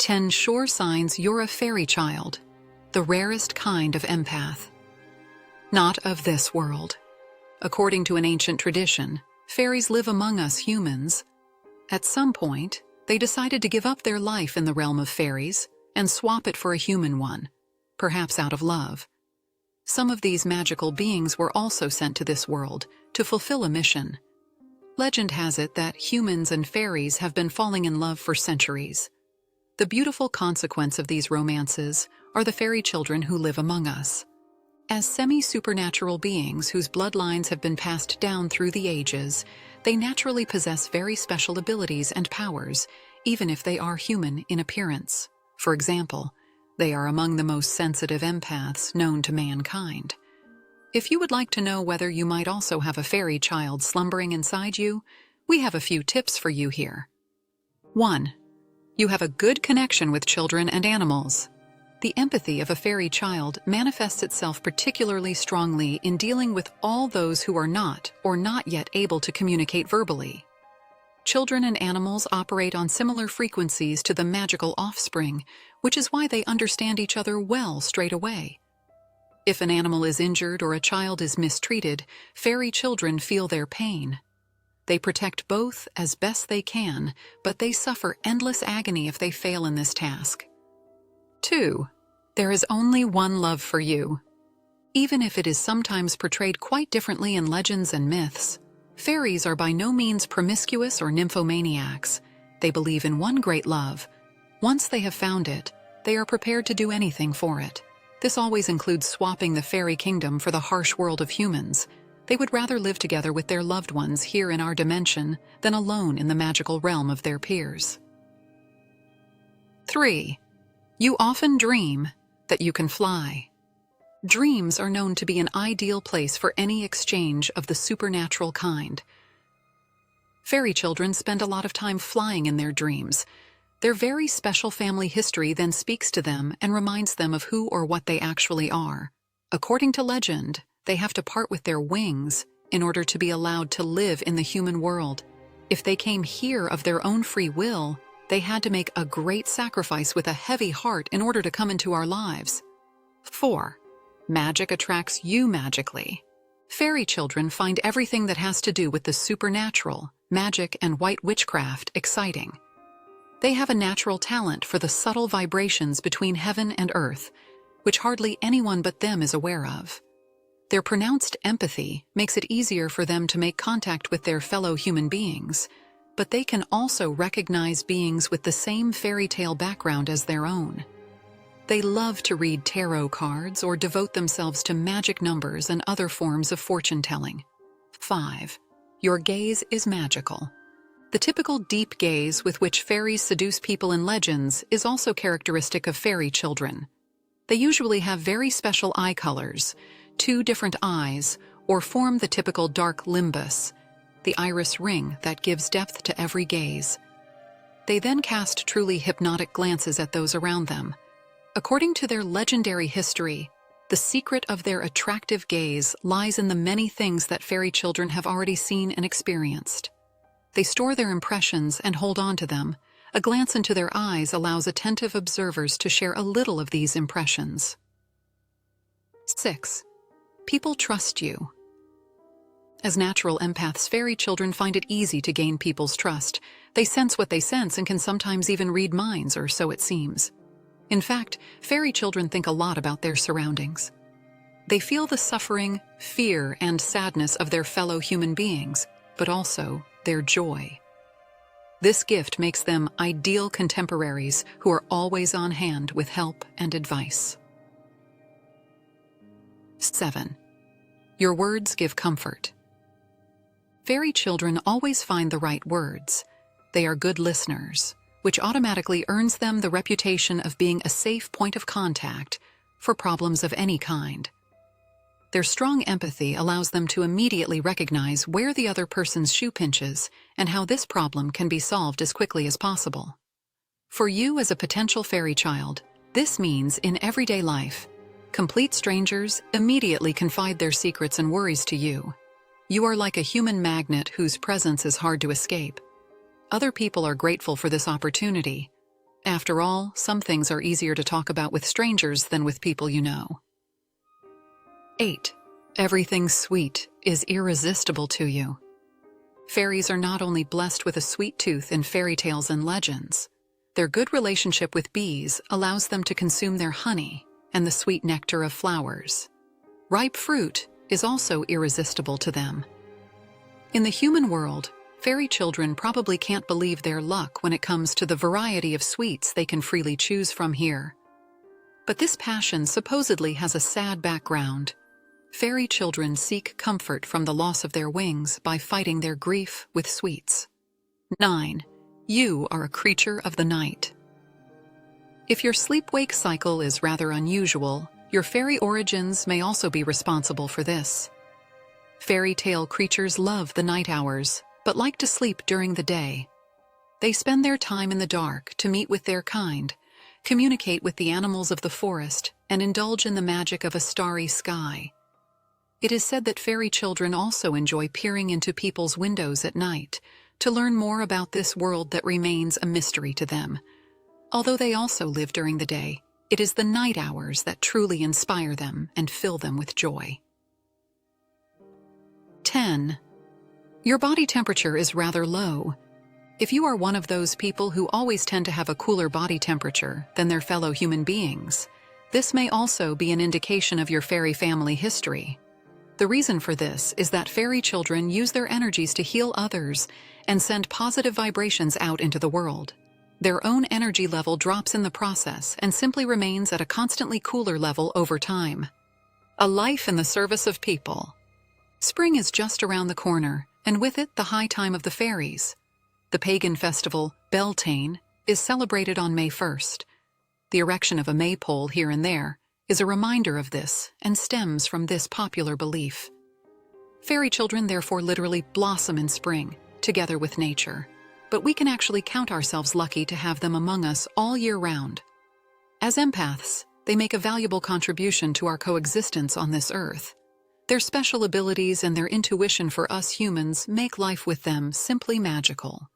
10 sure signs you're a fairy child, the rarest kind of empath. Not of this world. According to an ancient tradition, fairies live among us humans. At some point, they decided to give up their life in the realm of fairies and swap it for a human one, perhaps out of love. Some of these magical beings were also sent to this world to fulfill a mission. Legend has it that humans and fairies have been falling in love for centuries. The beautiful consequence of these romances are the fairy children who live among us. As semi-supernatural beings whose bloodlines have been passed down through the ages, they naturally possess very special abilities and powers, even if they are human in appearance. For example, they are among the most sensitive empaths known to mankind. If you would like to know whether you might also have a fairy child slumbering inside you, we have a few tips for you here. 1. You have a good connection with children and animals. The empathy of a fairy child manifests itself particularly strongly in dealing with all those who are not or not yet able to communicate verbally. Children and animals operate on similar frequencies to the magical offspring, which is why they understand each other well straight away. If an animal is injured or a child is mistreated, fairy children feel their pain. They protect both as best they can, but they suffer endless agony if they fail in this task. 2. There is only one love for you. Even if it is sometimes portrayed quite differently in legends and myths, fairies are by no means promiscuous or nymphomaniacs. They believe in one great love. Once they have found it, they are prepared to do anything for it. This always includes swapping the fairy kingdom for the harsh world of humans. They would rather live together with their loved ones here in our dimension than alone in the magical realm of their peers. 3. You often dream that you can fly. Dreams are known to be an ideal place for any exchange of the supernatural kind. Fairy children spend a lot of time flying in their dreams. Their very special family history then speaks to them and reminds them of who or what they actually are. According to legend, they have to part with their wings in order to be allowed to live in the human world. If they came here of their own free will, they had to make a great sacrifice with a heavy heart in order to come into our lives. 4. Magic attracts you magically. Fairy children find everything that has to do with the supernatural, magic, and white witchcraft exciting. They have a natural talent for the subtle vibrations between heaven and earth, which hardly anyone but them is aware of. Their pronounced empathy makes it easier for them to make contact with their fellow human beings, but they can also recognize beings with the same fairy tale background as their own. They love to read tarot cards or devote themselves to magic numbers and other forms of fortune-telling. 5. Your gaze is magical. The typical deep gaze with which fairies seduce people in legends is also characteristic of fairy children. They usually have very special eye colors, 2 different eyes, or form the typical dark limbus, the iris ring that gives depth to every gaze. They then cast truly hypnotic glances at those around them. According to their legendary history, the secret of their attractive gaze lies in the many things that fairy children have already seen and experienced. They store their impressions and hold on to them. A glance into their eyes allows attentive observers to share a little of these impressions. 6. People trust you. As natural empaths, fairy children find it easy to gain people's trust. They sense what they sense and can sometimes even read minds, or so it seems. In fact, fairy children think a lot about their surroundings. They feel the suffering, fear, and sadness of their fellow human beings, but also their joy. This gift makes them ideal contemporaries who are always on hand with help and advice. 7. Your words give comfort. Fairy children always find the right words. They are good listeners, which automatically earns them the reputation of being a safe point of contact for problems of any kind. Their strong empathy allows them to immediately recognize where the other person's shoe pinches and how this problem can be solved as quickly as possible. For you as a potential fairy child, this means in everyday life, complete strangers immediately confide their secrets and worries to you. You are like a human magnet whose presence is hard to escape. Other people are grateful for this opportunity. After all, some things are easier to talk about with strangers than with people you know. 8. Everything sweet is irresistible to you. Fairies are not only blessed with a sweet tooth in fairy tales and legends. Their good relationship with bees allows them to consume their honey and the sweet nectar of flowers. Ripe fruit is also irresistible to them. In the human world, fairy children probably can't believe their luck when it comes to the variety of sweets they can freely choose from here. But this passion supposedly has a sad background. Fairy children seek comfort from the loss of their wings by fighting their grief with sweets. 9. You are a creature of the night. If your sleep-wake cycle is rather unusual, your fairy origins may also be responsible for this. Fairy tale creatures love the night hours, but like to sleep during the day. They spend their time in the dark to meet with their kind, communicate with the animals of the forest, and indulge in the magic of a starry sky. It is said that fairy children also enjoy peering into people's windows at night to learn more about this world that remains a mystery to them. Although they also live during the day, it is the night hours that truly inspire them and fill them with joy. 10. Your body temperature is rather low. If you are one of those people who always tend to have a cooler body temperature than their fellow human beings, this may also be an indication of your fairy family history. The reason for this is that fairy children use their energies to heal others and send positive vibrations out into the world. Their own energy level drops in the process and simply remains at a constantly cooler level over time. A life in the service of people. Spring is just around the corner, and with it the high time of the fairies. The pagan festival, Beltane, is celebrated on May 1st. The erection of a maypole here and there is a reminder of this and stems from this popular belief. Fairy children therefore literally blossom in spring, together with nature, but we can actually count ourselves lucky to have them among us all year round. As empaths, they make a valuable contribution to our coexistence on this earth. Their special abilities and their intuition for us humans make life with them simply magical.